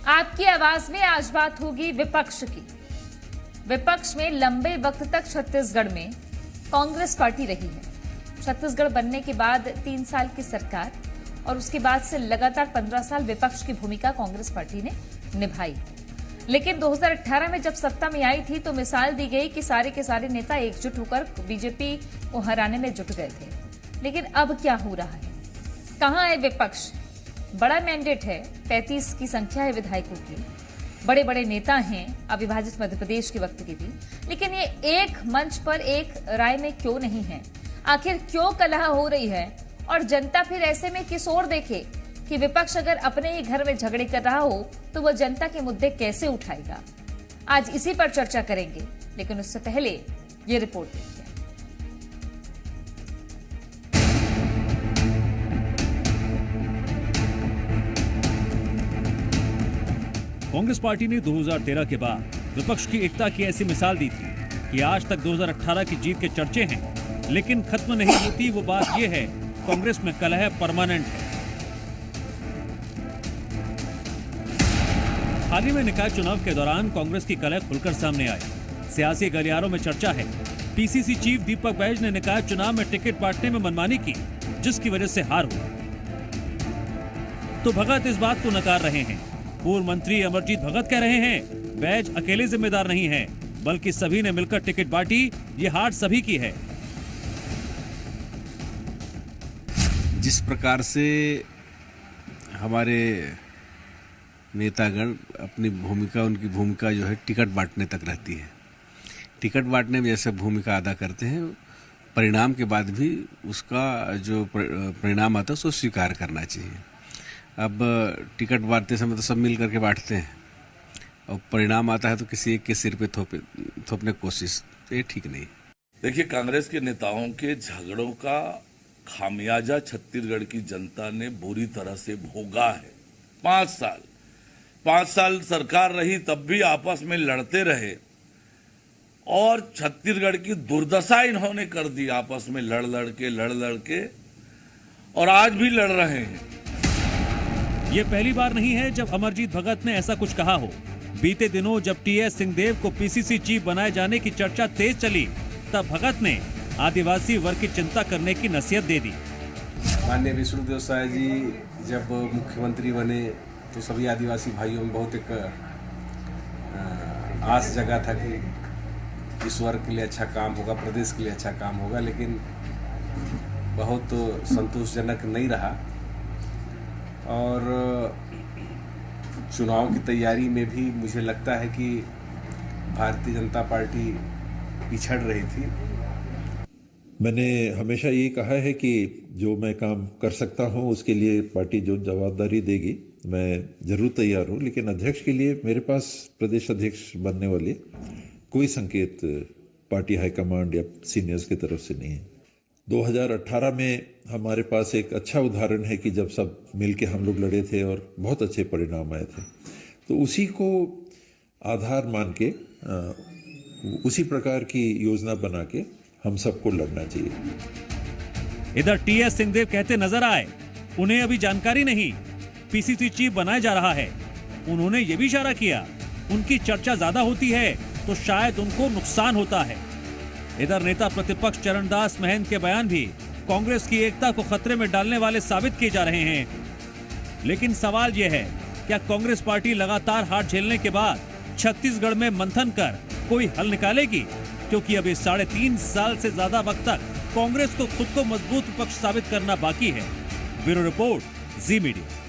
आपकी आवाज में आज बात होगी विपक्ष की। विपक्ष में लंबे वक्त तक छत्तीसगढ़ में कांग्रेस पार्टी रही है। छत्तीसगढ़ बनने के बाद 3 साल की सरकार और उसके बाद से लगातार 15 साल विपक्ष की भूमिका कांग्रेस पार्टी ने निभाई। लेकिन 2018 में जब सत्ता में आई थी तो मिसाल दी गई कि सारे के सारे नेता एकजुट होकर बीजेपी को हराने में जुट गए थे। लेकिन अब क्या हो रहा है? कहां है विपक्ष? बड़ा मैंडेट है, 35 की संख्या है विधायकों की, बड़े बड़े नेता हैं अविभाजित मध्य प्रदेश के वक्त के भी, लेकिन ये एक मंच पर एक राय में क्यों नहीं है? आखिर क्यों कलह हो रही है? और जनता फिर ऐसे में किस ओर देखे कि विपक्ष अगर अपने ही घर में झगड़े कर रहा हो तो वह जनता के मुद्दे कैसे उठाएगा? आज इसी पर चर्चा करेंगे, लेकिन उससे पहले ये रिपोर्ट देखिए। कांग्रेस पार्टी ने 2013 के बाद विपक्ष की एकता की ऐसी मिसाल दी थी कि आज तक 2018 की जीत के चर्चे हैं, लेकिन खत्म नहीं होती। वो बात यह है, कांग्रेस में कलह परमानेंट है। हाल ही में निकाय चुनाव के दौरान कांग्रेस की कलह खुलकर सामने आई। सियासी गलियारों में चर्चा है, पीसीसी चीफ दीपक बैज ने निकाय चुनाव में टिकट बांटने में मनमानी की, जिसकी वजह से हार हुई। तो भगत इस बात को नकार रहे हैं। पूर्व मंत्री अमरजीत भगत कह रहे हैं बैज अकेले जिम्मेदार नहीं है, बल्कि सभी ने मिलकर टिकट बांटी। ये हार सभी की है। जिस प्रकार से हमारे नेतागण अपनी भूमिका, उनकी भूमिका जो है टिकट बांटने तक रहती है। टिकट बांटने में जैसे भूमिका अदा करते हैं, परिणाम के बाद भी उसका जो परिणाम आता है उसको स्वीकार करना चाहिए। अब टिकट बांटते समय तो सब मिल करके बांटते हैं और परिणाम आता है तो किसी एक के सिर पे थोपने की कोशिश, तो ये ठीक नहीं। देखिए, कांग्रेस के नेताओं के झगड़ों का खामियाजा छत्तीसगढ़ की जनता ने बुरी तरह से भोगा है। 5 साल सरकार रही, तब भी आपस में लड़ते रहे और छत्तीसगढ़ की दुर्दशा इन्होंने कर दी। आपस में लड़ लड़ के और आज भी लड़ रहे हैं। ये पहली बार नहीं है जब अमरजीत भगत ने ऐसा कुछ कहा हो। बीते दिनों जब टीएस सिंहदेव को पीसीसी चीफ बनाए जाने की चर्चा तेज चली, तब भगत ने आदिवासी वर्ग की चिंता करने की नसीहत दे दी। माननीय विष्णुदेव साय जी जब मुख्यमंत्री बने तो सभी आदिवासी भाइयों में बहुत एक आस जगा था कि इस वर्ग के लिए अच्छा काम होगा, प्रदेश के लिए अच्छा काम होगा, लेकिन बहुत संतोषजनक नहीं रहा। और चुनाव की तैयारी में भी मुझे लगता है कि भारतीय जनता पार्टी पिछड़ रही थी। मैंने हमेशा ये कहा है कि जो मैं काम कर सकता हूं उसके लिए पार्टी जो जवाबदारी देगी मैं जरूर तैयार हूं, लेकिन अध्यक्ष के लिए मेरे पास प्रदेश अध्यक्ष बनने वाले कोई संकेत पार्टी हाईकमांड या सीनियर्स की तरफ से नहीं है। 2018 में हमारे पास एक अच्छा उदाहरण है कि जब सब मिलके हम लोग लड़े थे और बहुत अच्छे परिणाम आए थे, तो उसी को आधार मान के उसी प्रकार की योजना बना के हम सबको लड़ना चाहिए। इधर टीएस सिंहदेव कहते नजर आए, उन्हें अभी जानकारी नहीं पीसीसी चीफ बनाया जा रहा है। उन्होंने ये भी इशारा किया, उनकी चर्चा ज्यादा होती है तो शायद उनको नुकसान होता है। इधर नेता प्रतिपक्ष चरणदास महंत के बयान भी कांग्रेस की एकता को खतरे में डालने वाले साबित किए जा रहे हैं। लेकिन सवाल यह है, क्या कांग्रेस पार्टी लगातार हार झेलने के बाद छत्तीसगढ़ में मंथन कर कोई हल निकालेगी? क्योंकि अभी 3.5 साल से ज्यादा वक्त तक कांग्रेस को खुद को मजबूत विपक्ष साबित करना बाकी है। ब्यूरो रिपोर्ट, जी मीडिया।